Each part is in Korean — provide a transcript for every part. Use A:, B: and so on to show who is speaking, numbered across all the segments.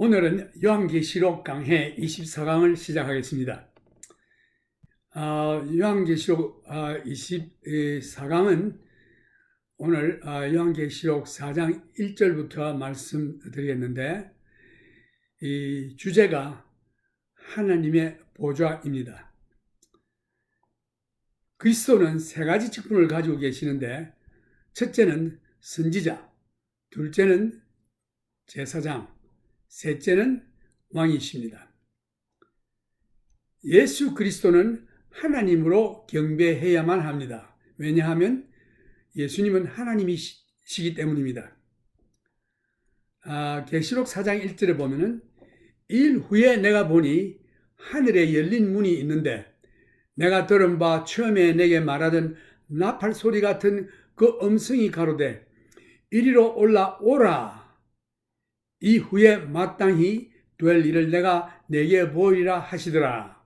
A: 오늘은 요한계시록 강해 24강을 시작하겠습니다. 요한계시록 24강은 오늘 요한계시록 4장 1절부터 말씀드리겠는데, 이 주제가 하나님의 보좌입니다. 그리스도는 세 가지 직분을 가지고 계시는데, 첫째는 선지자, 둘째는 제사장, 셋째는 왕이십니다. 예수 그리스도는 하나님으로 경배해야만 합니다. 왜냐하면 예수님은 하나님이시기 때문입니다. 계시록 4장 1절에 보면은 일 후에 내가 보니 하늘에 열린 문이 있는데 내가 들은 바 처음에 내게 말하던 나팔 소리 같은 그 음성이 가로되 이리로 올라오라. 이 후에 마땅히 될 일을 내가 내게 보이리라 하시더라.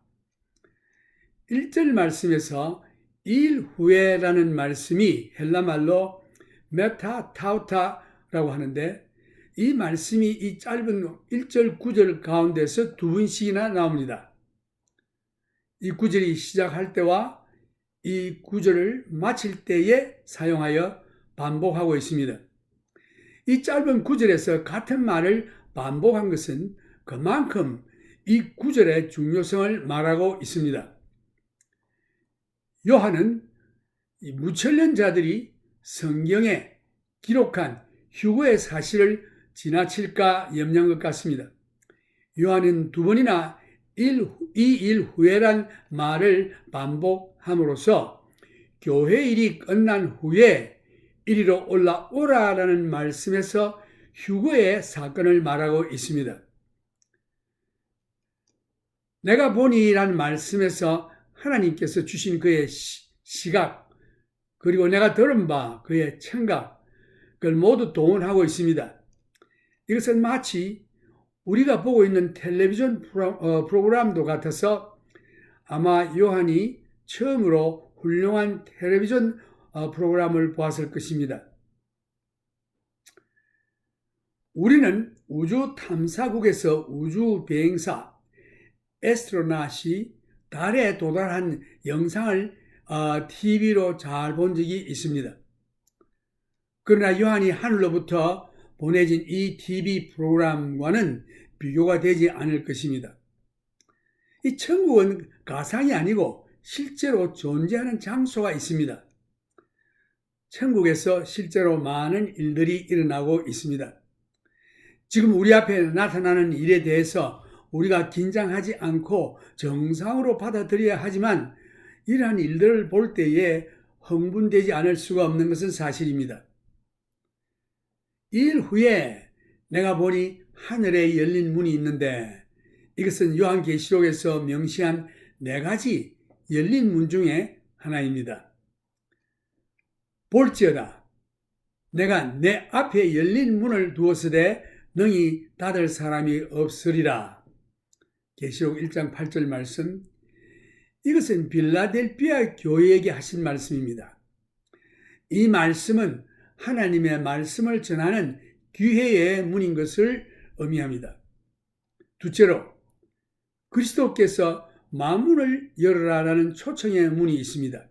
A: 1절 말씀에서 일 후에라는 말씀이 헬라말로 메타타우타라고 하는데, 이 말씀이 이 짧은 1절 9절 가운데서 두 번씩이나 나옵니다. 이 구절이 시작할 때와 이 구절을 마칠 때에 사용하여 반복하고 있습니다. 이 짧은 구절에서 같은 말을 반복한 것은 그만큼 이 구절의 중요성을 말하고 있습니다. 요한은 이 무천년자들이 성경에 기록한 휴거의 사실을 지나칠까 염려한 것 같습니다. 요한은 두 번이나 이 일 후에란 말을 반복함으로써 교회 일이 끝난 후에 이리로 올라오라라는 말씀에서 휴거의 사건을 말하고 있습니다. 내가 보니라는 말씀에서 하나님께서 주신 그의 시각, 그리고 내가 들은 바 그의 청각, 그걸 모두 동원하고 있습니다. 이것은 마치 우리가 보고 있는 텔레비전 프로그램도 같아서 아마 요한이 처음으로 훌륭한 텔레비전 프로그램을 보았을 것입니다. 우리는 우주 탐사국에서 우주 비행사 에스트로낫이 달에 도달한 영상을 TV로 잘 본 적이 있습니다. 그러나 요한이 하늘로부터 보내진 이 TV 프로그램과는 비교가 되지 않을 것입니다. 이 천국은 가상이 아니고 실제로 존재하는 장소가 있습니다. 천국에서 실제로 많은 일들이 일어나고 있습니다. 지금 우리 앞에 나타나는 일에 대해서 우리가 긴장하지 않고 정상으로 받아들여야 하지만 이러한 일들을 볼 때에 흥분되지 않을 수가 없는 것은 사실입니다. 일 후에 내가 보니 하늘에 열린 문이 있는데, 이것은 요한계시록에서 명시한 네 가지 열린 문 중에 하나입니다. 볼지어다 내가 내 앞에 열린 문을 두었으되 능히 닫을 사람이 없으리라. 계시록 1장 8절 말씀, 이것은 빌라델피아 교회에게 하신 말씀입니다. 이 말씀은 하나님의 말씀을 전하는 기회의 문인 것을 의미합니다. 둘째로 그리스도께서 만문을 열어라라는 초청의 문이 있습니다.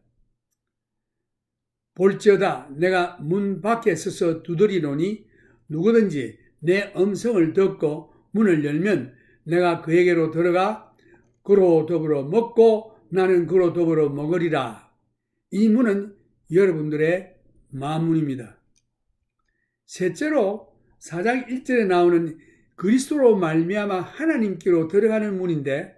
A: 볼지어다 내가 문 밖에 서서 두드리노니 누구든지 내 음성을 듣고 문을 열면 내가 그에게로 들어가 그로 더불어 먹고 나는 그로 더불어 먹으리라. 이 문은 여러분들의 만문입니다. 셋째로 4장 1절에 나오는 그리스도로 말미암아 하나님께로 들어가는 문인데,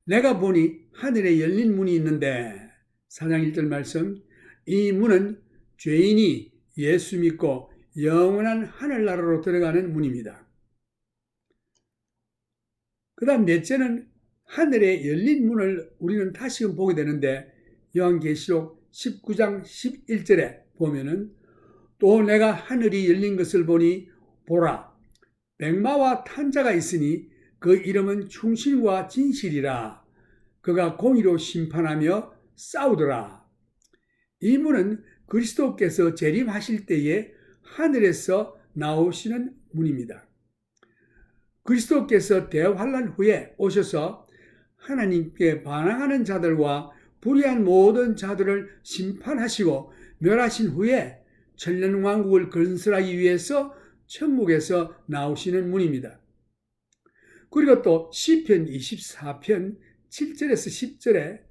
A: 내가 보니 하늘에 열린 문이 있는데 4장 1절 말씀, 이 문은 죄인이 예수 믿고 영원한 하늘나라로 들어가는 문입니다. 그 다음 넷째는 하늘에 열린 문을 우리는 다시금 보게 되는데, 요한계시록 19장 11절에 보면은 또 내가 하늘이 열린 것을 보니 보라 백마와 탄자가 있으니 그 이름은 충신과 진실이라. 그가 공의로 심판하며 싸우더라. 이 문은 그리스도께서 재림하실 때에 하늘에서 나오시는 문입니다. 그리스도께서 대환란 후에 오셔서 하나님께 반항하는 자들과 불의한 모든 자들을 심판하시고 멸하신 후에 천년왕국을 건설하기 위해서 천국에서 나오시는 분입니다. 그리고 또 시편 24편 7절에서 10절에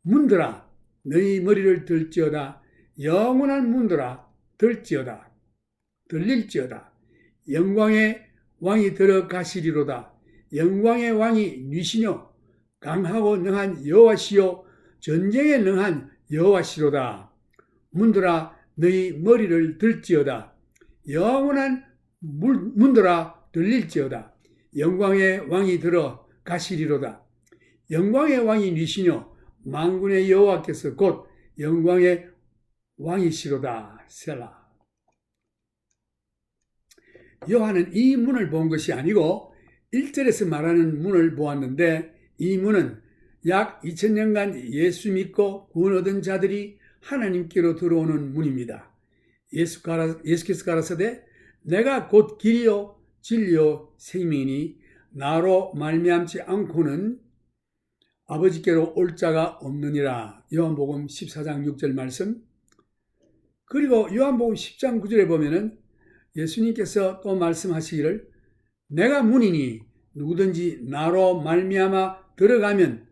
A: 문들아 너희 머리를 들지어다 영원한 문들아 들릴지어다 영광의 왕이 들어가시리로다 영광의 왕이 니시뇨 강하고 능한 여호와시요 전쟁에 능한 여호와시로다 문들아 너희 머리를 들지어다 영원한 문들아 들릴지어다 영광의 왕이 들어가시리로다 영광의 왕이 니시뇨 만군의 여호와께서 곧 영광의 왕이시로다 셀라. 요한은 이 문을 본 것이 아니고 1절에서 말하는 문을 보았는데 이 문은 약 2000년간 예수 믿고 구원 얻은 자들이 하나님께로 들어오는 문입니다. 예수께서 가라사대 내가 곧 길이요 진리요 생명이니 나로 말미암지 않고는 아버지께로 올 자가 없느니라. 요한복음 14장 6절 말씀. 그리고 요한복음 10장 9절에 보면은 예수님께서 또 말씀하시기를 내가 문이니 누구든지 나로 말미암아 들어가면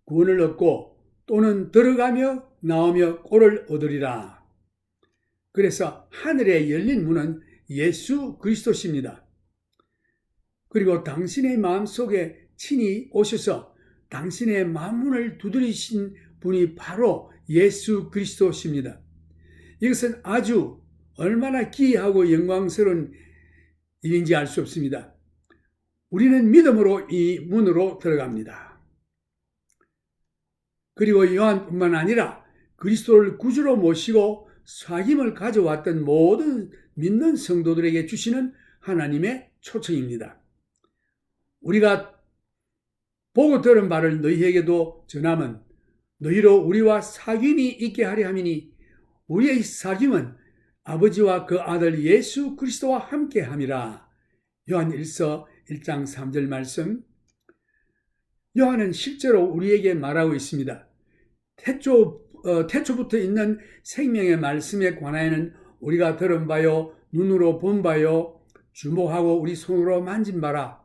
A: 구원을 얻고 또는 들어가며 나오며 꼴을 얻으리라. 그래서 하늘에 열린 문은 예수 그리스도십니다. 그리고 당신의 마음속에 친히 오셔서 당신의 마음문을 두드리신 분이 바로 예수 그리스도십니다. 이것은 아주 얼마나 기이하고 영광스러운 일인지 알 수 없습니다. 우리는 믿음으로 이 문으로 들어갑니다. 그리고 요한뿐만 아니라 그리스도를 구주로 모시고 사귐을 가져왔던 모든 믿는 성도들에게 주시는 하나님의 초청입니다. 우리가 보고 들은 바를 너희에게도 전함은 너희로 우리와 사귐이 있게 하려 함이니 우리의 사귐은 아버지와 그 아들 예수 그리스도와 함께 함이라. 요한 1서 1장 3절 말씀. 요한은 실제로 우리에게 말하고 있습니다. 태초부터 있는 생명의 말씀에 관하여는 우리가 들은 바요 눈으로 본 바요 주목하고 우리 손으로 만진 바라.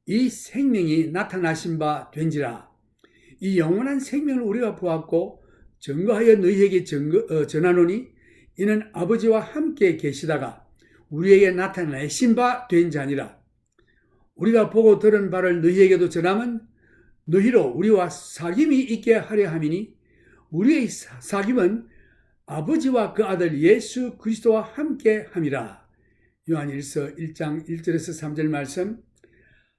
A: 이 생명이 나타나신 바 된지라. 이 영원한 생명을 우리가 보았고 증거하여 너희에게 전하노니 이는 아버지와 함께 계시다가 우리에게 나타내신 바 된 자니라. 우리가 보고 들은 바를 너희에게도 전함은 너희로 우리와 사귐이 있게 하려 함이니 우리의 사귐은 아버지와 그 아들 예수 그리스도와 함께 함이라. 요한 1서 1장 1절에서 3절 말씀.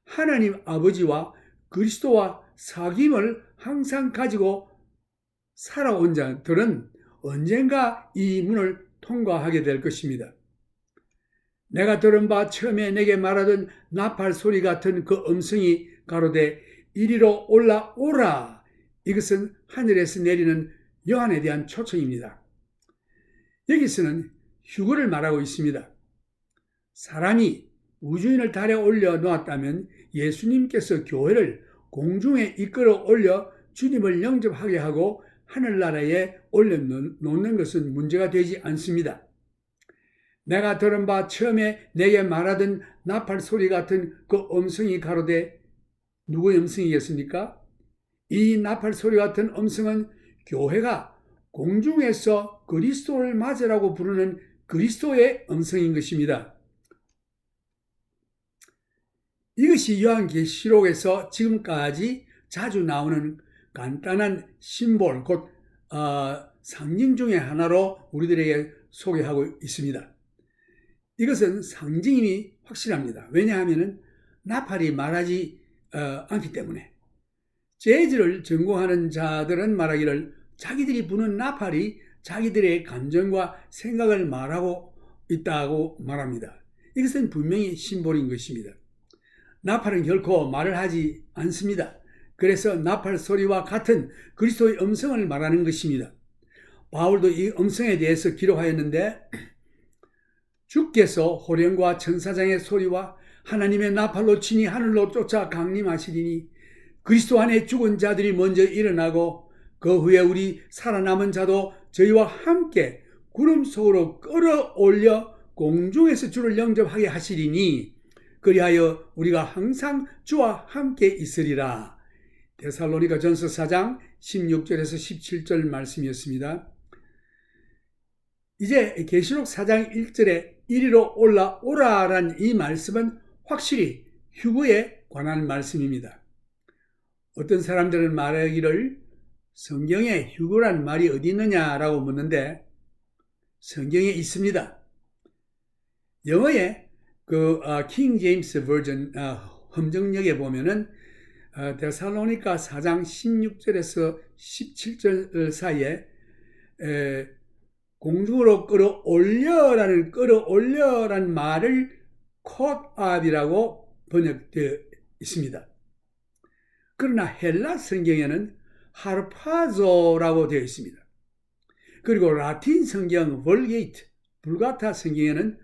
A: 하나님 아버지와 그리스도와 사귐을 항상 가지고 살아온 자들은 언젠가 이 문을 통과하게 될 것입니다. 내가 들은 바 처음에 내게 말하던 나팔 소리 같은 그 음성이 가로되 이리로 올라오라. 이것은 하늘에서 내리는 요한에 대한 초청입니다. 여기서는 휴거를 말하고 있습니다. 사람이 우주인을 달에 올려 놓았다면 예수님께서 교회를 공중에 이끌어 올려 주님을 영접하게 하고 하늘나라에 올려놓는 것은 문제가 되지 않습니다. 내가 들은 바 처음에 내게 말하던 나팔 소리 같은 그 음성이 가로되 누구의 음성이겠습니까? 이 나팔 소리 같은 음성은 교회가 공중에서 그리스도를 맞으라고 부르는 그리스도의 음성인 것입니다. 이것이 요한계시록에서 지금까지 자주 나오는 간단한 심볼, 곧 상징 중의 하나로 우리들에게 소개하고 있습니다. 이것은 상징임이 확실합니다. 왜냐하면 나팔이 말하지 않기 때문에. 재즈를 전공하는 자들은 말하기를 자기들이 부는 나팔이 자기들의 감정과 생각을 말하고 있다고 말합니다. 이것은 분명히 심볼인 것입니다. 나팔은 결코 말을 하지 않습니다. 그래서 나팔 소리와 같은 그리스도의 음성을 말하는 것입니다. 바울도 이 음성에 대해서 기록하였는데 주께서 호령과 천사장의 소리와 하나님의 나팔로 친히 하늘로 쫓아 강림하시리니 그리스도 안에 죽은 자들이 먼저 일어나고 그 후에 우리 살아남은 자도 저희와 함께 구름 속으로 끌어올려 공중에서 주를 영접하게 하시리니 그리하여 우리가 항상 주와 함께 있으리라. 데살로니가 전서 4장 16절에서 17절 말씀이었습니다. 이제 계시록 4장 1절에 이리로 올라오라란 이 말씀은 확실히 휴거에 관한 말씀입니다. 어떤 사람들은 말하기를 성경에 휴거란 말이 어디 있느냐라고 묻는데 성경에 있습니다. 영어의 킹 제임스 버전 험정역에 보면은 데살로니가 4장 16절에서 17절 사이에 공중으로 끌어올려라는 말을 caught-up이라고 번역되어 있습니다. 그러나 헬라 성경에는 harpazo라고 되어 있습니다. 그리고 라틴 성경 vulgate, 불가타 성경에는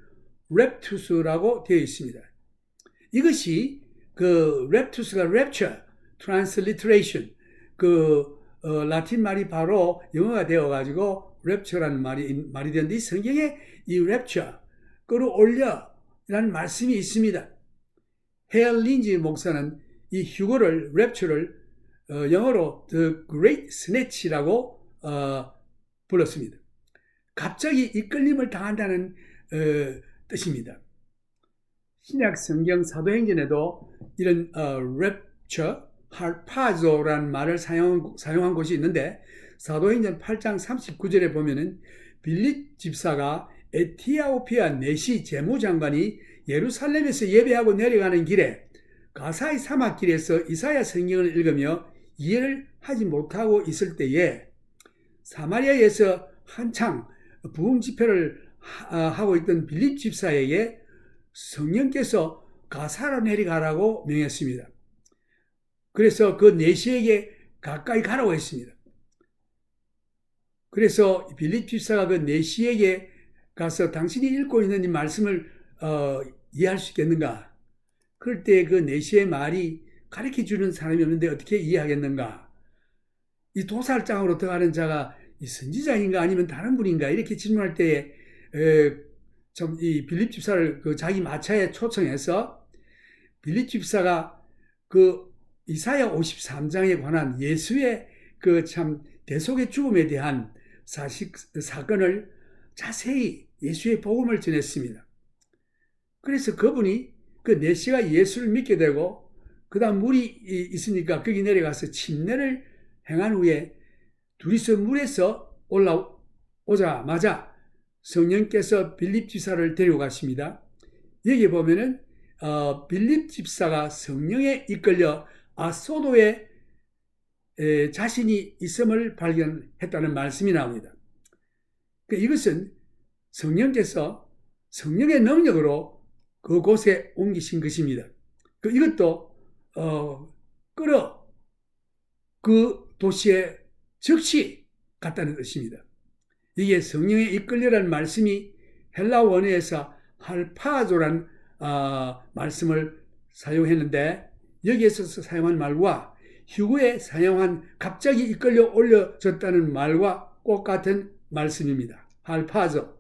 A: raptus라고 되어 있습니다. 이것이 raptus가 rapture, transliteration, 라틴 말이 바로 영어가 되어가지고 rapture라는 말이 되는데 이 성경에 이 rapture, 끌어올려라는 말씀이 있습니다. 헤일 린지 목사는 이 휴거를, rapture를 영어로 the great snatch라고 불렀습니다. 갑자기 이끌림을 당한다는 뜻입니다. 신약 성경 사도행전에도 이런 rapture, harpazo라는 말을 사용한 곳이 있는데 사도행전 8장 39절에 보면은 빌립 집사가 에티오피아 내시 재무장관이 예루살렘에서 예배하고 내려가는 길에 가사의 사막길에서 이사야 성경을 읽으며 이해를 하지 못하고 있을 때에 사마리아에서 한창 부흥 집회를 하고 있던 빌립 집사에게 성령께서 가사로 내려가라고 명했습니다. 그래서 그 내시에게 가까이 가라고 했습니다. 그래서 빌립 집사가 그 내시에게 가서 당신이 읽고 있는 이 말씀을 이해할 수 있겠는가? 그럴 때 그 내시의 말이 가르쳐주는 사람이 없는데 어떻게 이해하겠는가? 이 도살장으로 들어가는 자가 이 선지자인가 아니면 다른 분인가? 이렇게 질문할 때에 이 빌립 집사를 자기 마차에 초청해서 빌립 집사가 이사야 53장에 관한 예수의 참 대속의 죽음에 대한 사건을 자세히 예수의 복음을 전했습니다. 그래서 그분이 내시가 예수를 믿게 되고 그 다음 물이 있으니까 거기 내려가서 침례를 행한 후에 둘이서 물에서 올라오자마자 성령께서 빌립 집사를 데려가십니다. 여기 보면은 빌립 집사가 성령에 이끌려 아소도에 자신이 있음을 발견했다는 말씀이 나옵니다. 이것은 성령께서 성령의 능력으로 그곳에 옮기신 것입니다. 이것도 그 도시에 즉시 갔다는 뜻입니다. 이게 성령에 이끌려라는 말씀이 헬라 원어에서 할파조란 말씀을 사용했는데 여기에서 사용한 말과 휴거에 사용한 갑자기 이끌려 올려졌다는 말과 똑같은 말씀입니다. 할파조,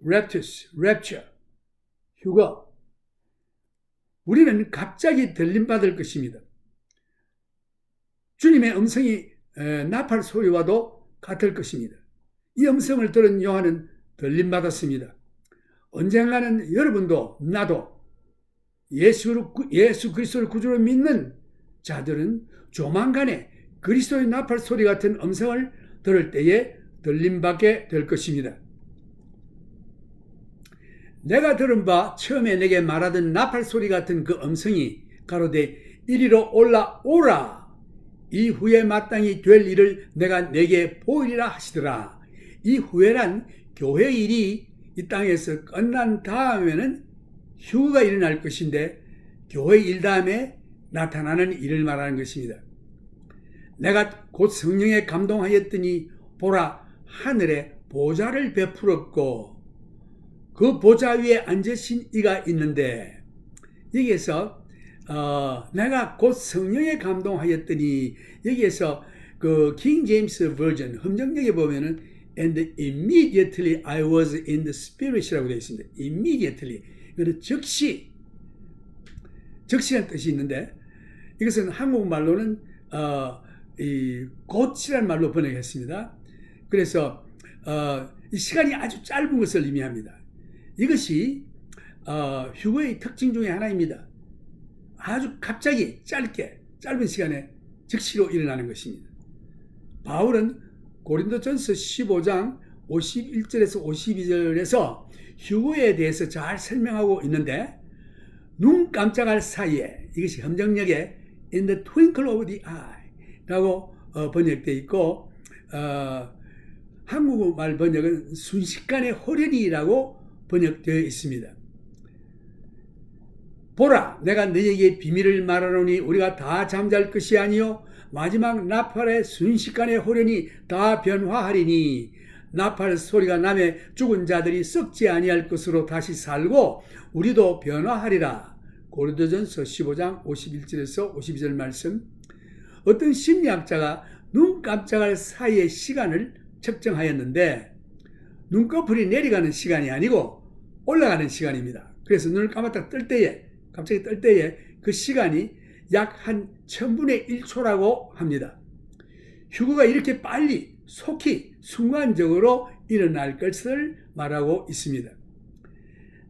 A: raptus, rapture, 휴거. 우리는 갑자기 들림받을 것입니다. 주님의 음성이 나팔 소리와도 같을 것입니다. 이 음성을 들은 요한은 들림받았습니다. 언젠가는 여러분도 나도 예수 그리스도를 구주로 믿는 자들은 조만간에 그리스도의 나팔 소리 같은 음성을 들을 때에 들림받게 될 것입니다. 내가 들은 바 처음에 내게 말하던 나팔 소리 같은 그 음성이 가로되 이리로 올라오라. 이후에 마땅히 될 일을 내가 내게 보이리라 하시더라. 이 후에란 교회 일이 이 땅에서 끝난 다음에는 휴거가 일어날 것인데 교회 일 다음에 나타나는 일을 말하는 것입니다. 내가 곧 성령에 감동하였더니 보라 하늘에 보좌를 베풀었고 그 보좌 위에 앉으신 이가 있는데 여기에서 내가 곧 성령에 감동하였더니, 여기에서 그 킹 제임스 버전 험정역에 보면은 and immediately I was in the spirit이라고 되어 있습니다. immediately, 이거는 즉시란 뜻이 있는데, 이것은 한국말로는 이 곧이라는 말로 번역했습니다. 그래서 이 시간이 아주 짧은 것을 의미합니다. 이것이 휴거의 특징 중에 하나입니다. 아주 갑자기 짧은 시간에 즉시로 일어나는 것입니다. 바울은 고린도전서 15장 51절에서 52절에서 휴거에 대해서 잘 설명하고 있는데, 눈 깜짝할 사이에, 이것이 험정역에 in the twinkle of the eye 라고 번역되어 있고, 한국말 번역은 순식간에 호련히라고 번역되어 있습니다. 보라, 내가 너희에게 비밀을 말하노니 우리가 다 잠잘 것이 아니요 마지막 나팔의 순식간에 호련히 다 변화하리니, 나팔 소리가 나매 죽은 자들이 썩지 아니할 것으로 다시 살고 우리도 변화하리라. 고린도전서 15장 51절에서 52절 말씀. 어떤 심리학자가 눈 깜짝할 사이의 시간을 측정하였는데, 눈꺼풀이 내려가는 시간이 아니고 올라가는 시간입니다. 그래서 눈을 감았다 갑자기 뜰 때에 그 시간이 약 한 1000분의 1초라고 합니다. 휴거가 이렇게 빨리 속히 순간적으로 일어날 것을 말하고 있습니다.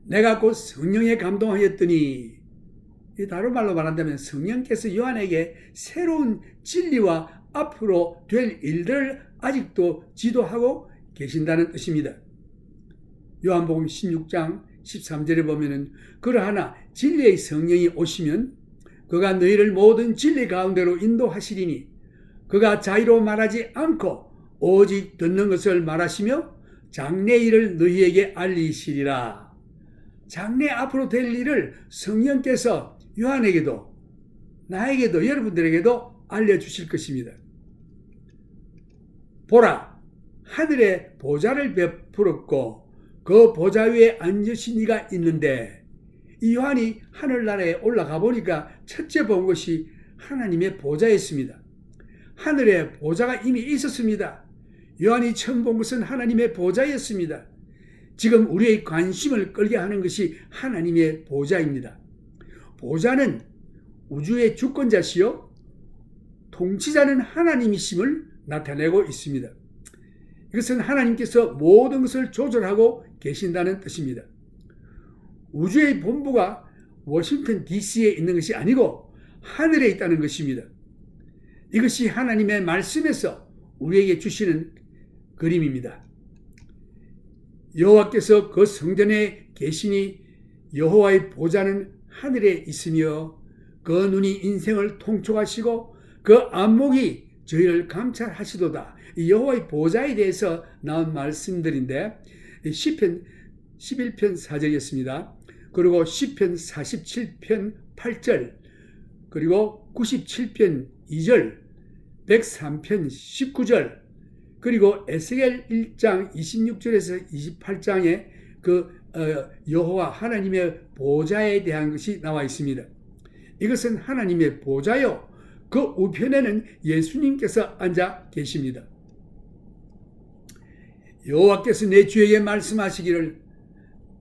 A: 내가 곧 성령에 감동하였더니, 다른 말로 말한다면 성령께서 요한에게 새로운 진리와 앞으로 될 일들을 아직도 지도하고 계신다는 뜻입니다. 요한복음 16장 13절에 보면은 그러하나 진리의 성령이 오시면 그가 너희를 모든 진리 가운데로 인도하시리니 그가 자의로 말하지 않고 오직 듣는 것을 말하시며 장래 일을 너희에게 알리시리라. 장래 앞으로 될 일을 성령께서 요한에게도 나에게도 여러분들에게도 알려주실 것입니다. 보라, 하늘에 보좌를 베풀었고 그 보좌 위에 앉으신 이가 있는데, 이 요한이 하늘나라에 올라가 보니까 첫째 본 것이 하나님의 보좌였습니다. 하늘에 보좌가 이미 있었습니다. 요한이 처음 본 것은 하나님의 보좌였습니다. 지금 우리의 관심을 끌게 하는 것이 하나님의 보좌입니다. 보좌는 우주의 주권자시요 통치자는 하나님이심을 나타내고 있습니다. 이것은 하나님께서 모든 것을 조절하고 계신다는 뜻입니다. 우주의 본부가 워싱턴 DC에 있는 것이 아니고 하늘에 있다는 것입니다. 이것이 하나님의 말씀에서 우리에게 주시는 그림입니다. 여호와께서 그 성전에 계시니 여호와의 보좌는 하늘에 있으며 그 눈이 인생을 통촉하시고 그 안목이 저희를 감찰하시도다. 여호와의 보좌에 대해서 나온 말씀들인데, 시편 11편 4절이었습니다. 그리고 시편 47편 8절, 그리고 97편 2절, 103편 19절, 그리고 에스겔 1장 26절에서 28장에 그 여호와 하나님의 보좌에 대한 것이 나와 있습니다. 이것은 하나님의 보좌요, 그 우편에는 예수님께서 앉아 계십니다. 여호와께서 내 주에게 말씀하시기를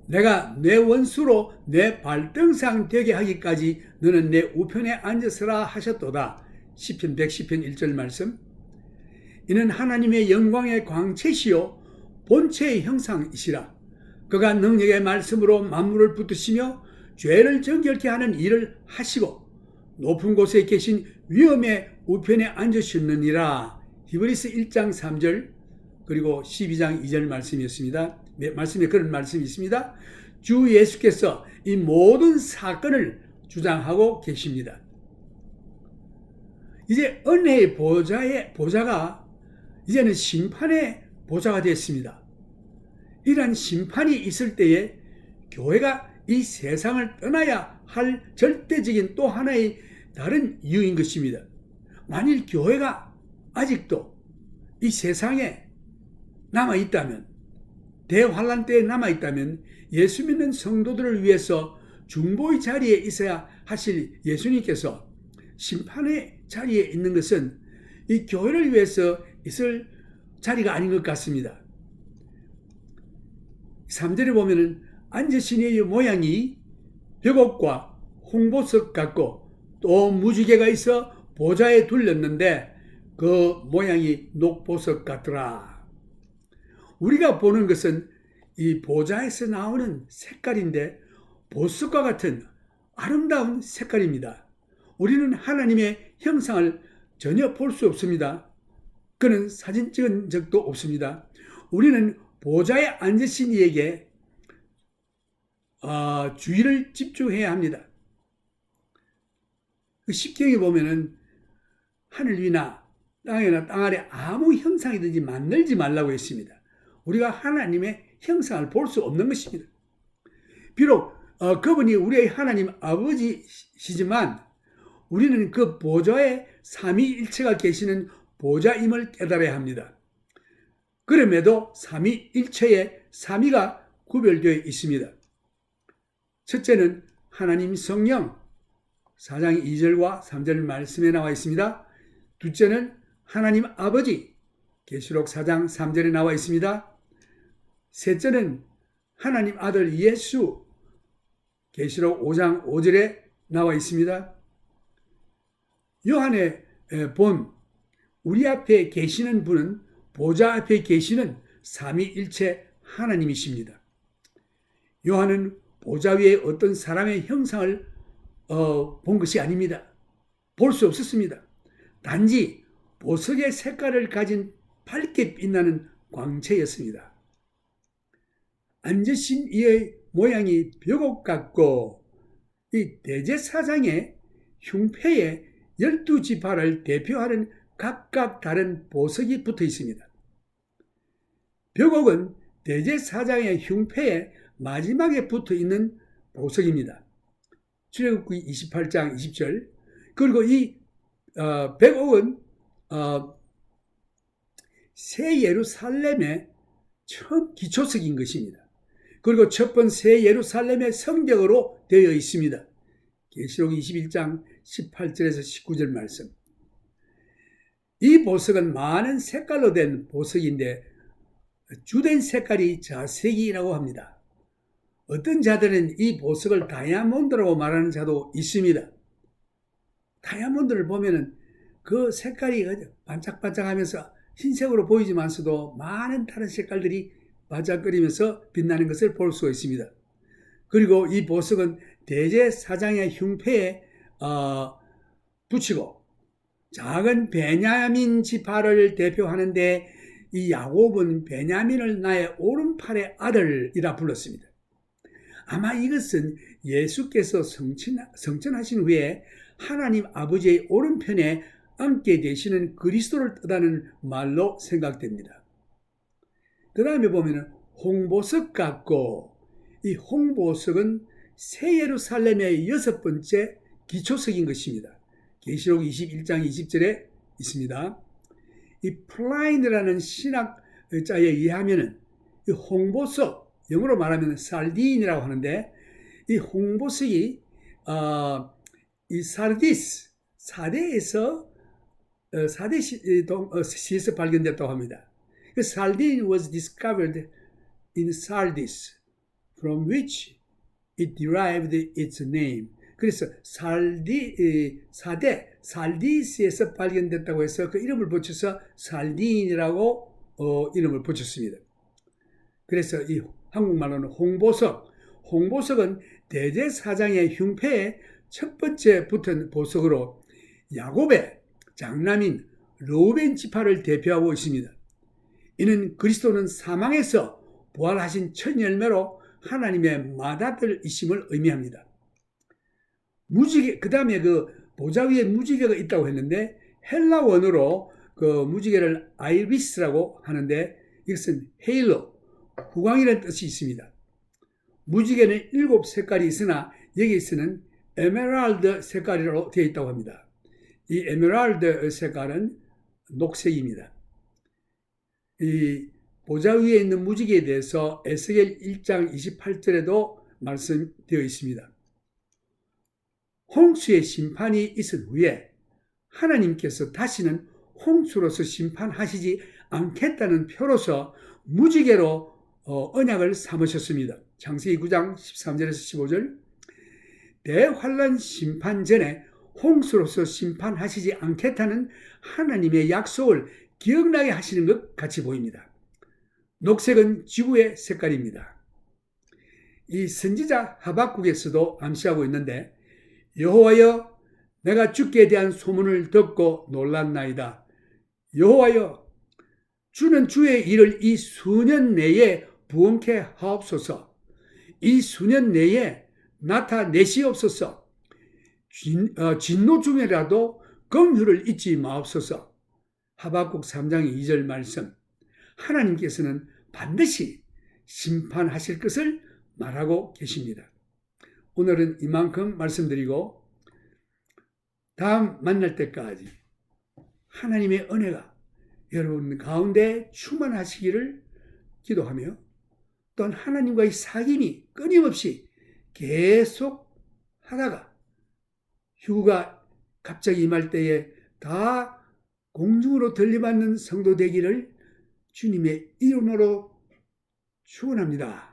A: 내가 내 원수로 내 발등상 되게 하기까지 너는 내 우편에 앉으서라 하셨도다. 시편 110편 1절 말씀. 이는 하나님의 영광의 광채시요 본체의 형상이시라. 그가 능력의 말씀으로 만물을 붙드시며 죄를 정결케 하는 일을 하시고 높은 곳에 계신 위엄의 우편에 앉으셨느니라. 히브리서 1장 3절 그리고 12장 2절 말씀이었습니다. 말씀에 그런 말씀이 있습니다. 주 예수께서 이 모든 사건을 주장하고 계십니다. 이제 은혜의 보좌가 이제는 심판의 보좌가 됐습니다. 이러한 심판이 있을 때에 교회가 이 세상을 떠나야 할 절대적인 또 하나의 다른 이유인 것입니다. 만일 교회가 아직도 이 세상에 남아있다면, 대환란 때에 남아있다면 예수 믿는 성도들을 위해서 중보의 자리에 있어야 하실 예수님께서 심판의 자리에 있는 것은 이 교회를 위해서 있을 자리가 아닌 것 같습니다. 3절에 보면은 앉으신 이의 모양이 벽옥과 홍보석 같고 또 무지개가 있어 보좌에 둘렸는데 그 모양이 녹보석 같더라. 우리가 보는 것은 이 보좌에서 나오는 색깔인데 보석과 같은 아름다운 색깔입니다. 우리는 하나님의 형상을 전혀 볼 수 없습니다. 그는 사진 찍은 적도 없습니다. 우리는 보좌에 앉으신 이에게 주의를 집중해야 합니다. 그 십경에 보면은 하늘 위나 땅이나 땅 아래 아무 형상이든지 만들지 말라고 했습니다. 우리가 하나님의 형상을 볼 수 없는 것입니다. 비록 그분이 우리의 하나님 아버지시지만 우리는 그 보좌에 삼위일체가 계시는 보좌임을 깨달아야 합니다. 그럼에도 삼위일체의 삼위가 구별되어 있습니다. 첫째는 하나님 성령 4장 2절과 3절 말씀에 나와 있습니다. 둘째는 하나님 아버지 계시록 4장 3절에 나와 있습니다. 셋째는 하나님 아들 예수 계시록 5장 5절에 나와 있습니다. 요한의 본 우리 앞에 계시는 분은 보좌 앞에 계시는 삼위일체 하나님이십니다. 요한은 보좌 위에 어떤 사람의 형상을 본 것이 아닙니다. 볼 수 없었습니다. 단지 보석의 색깔을 가진 밝게 빛나는 광채였습니다. 앉으신 이의 모양이 벽옥 같고 이 대제사장의 흉패에 12지파를 대표하는 각각 다른 보석이 붙어 있습니다. 벽옥은 대제사장의 흉패에 마지막에 붙어 있는 보석입니다. 출애굽기 28장 20절. 그리고 이 벽옥은 새 예루살렘의 처음 기초석인 것입니다. 그리고 첫 번 새 예루살렘의 성벽으로 되어 있습니다. 계시록 21장 18절에서 19절 말씀. 이 보석은 많은 색깔로 된 보석인데 주된 색깔이 자색이라고 합니다. 어떤 자들은 이 보석을 다이아몬드라고 말하는 자도 있습니다. 다이아몬드를 보면은 그 색깔이 반짝반짝하면서 흰색으로 보이지만서도 많은 다른 색깔들이 반짝거리면서 빛나는 것을 볼 수가 있습니다. 그리고 이 보석은 대제사장의 흉패에 붙이고 작은 베냐민 지파를 대표하는데 이 야곱은 베냐민을 나의 오른팔의 아들이라 불렀습니다. 아마 이것은 예수께서 성천하신 후에 하나님 아버지의 오른편에 앉게 되시는 그리스도를 뜻하는 말로 생각됩니다. 그 다음에 보면 홍보석 같고 이 홍보석은 새 예루살렘의 6번째 기초석인 것입니다. 계시록 21장 20절에 있습니다. 이 플라인이라는 신학자에 의하면 이 홍보석, 영어로 말하면 살딘이라고 하는데 이 홍보석이 이 사르디스, 사대에서 사대시에서 발견됐다고 합니다. Sardine was discovered in Sardis, from which it derived its name. 그래서 살디스에서 발견됐다고 해서 그 이름을 붙여서 살딘이라고 이름을 붙였습니다. 그래서 이 한국말로는 홍보석은 대제사장의 흉패에 첫 번째 붙은 보석으로 야곱의 장남인 르우벤 지파를 대표하고 있습니다. 이는 그리스도는 사망에서 부활하신 첫 열매로 하나님의 맏아들이심을 의미합니다. 무지개, 그 다음에 그 보좌 위에 무지개가 있다고 했는데 헬라 원어로 그 무지개를 아이비스라고 하는데 이것은 헤일로, 후광이라는 뜻이 있습니다. 무지개는 7색깔이 있으나 여기서는 에메랄드 색깔로 되어 있다고 합니다. 이 에메랄드 색깔은 녹색입니다. 이 보좌 위에 있는 무지개에 대해서 에스겔 1장 28절에도 말씀되어 있습니다. 홍수의 심판이 있은 후에 하나님께서 다시는 홍수로서 심판하시지 않겠다는 표로서 무지개로 언약을 삼으셨습니다. 창세기 9장 13절에서 15절 대환란 심판 전에 홍수로서 심판하시지 않겠다는 하나님의 약속을 기억나게 하시는 것 같이 보입니다. 녹색은 지구의 색깔입니다. 이 선지자 하박국에서도 암시하고 있는데 여호와여 내가 주께 대한 소문을 듣고 놀랐나이다. 여호와여 주는 주의 일을 이 수년 내에 부응케 하옵소서. 이 수년 내에 나타내시옵소서. 진노 중에라도 긍휼을 잊지 마옵소서. 하박국 3장 2절 말씀. 하나님께서는 반드시 심판하실 것을 말하고 계십니다. 오늘은 이만큼 말씀드리고 다음 만날 때까지 하나님의 은혜가 여러분 가운데 충만하시기를 기도하며 또한 하나님과의 사귐이 끊임없이 계속 하다가 휴가 갑자기 임할 때에 다 공중으로 들림받는 성도 되기를 주님의 이름으로 축원합니다.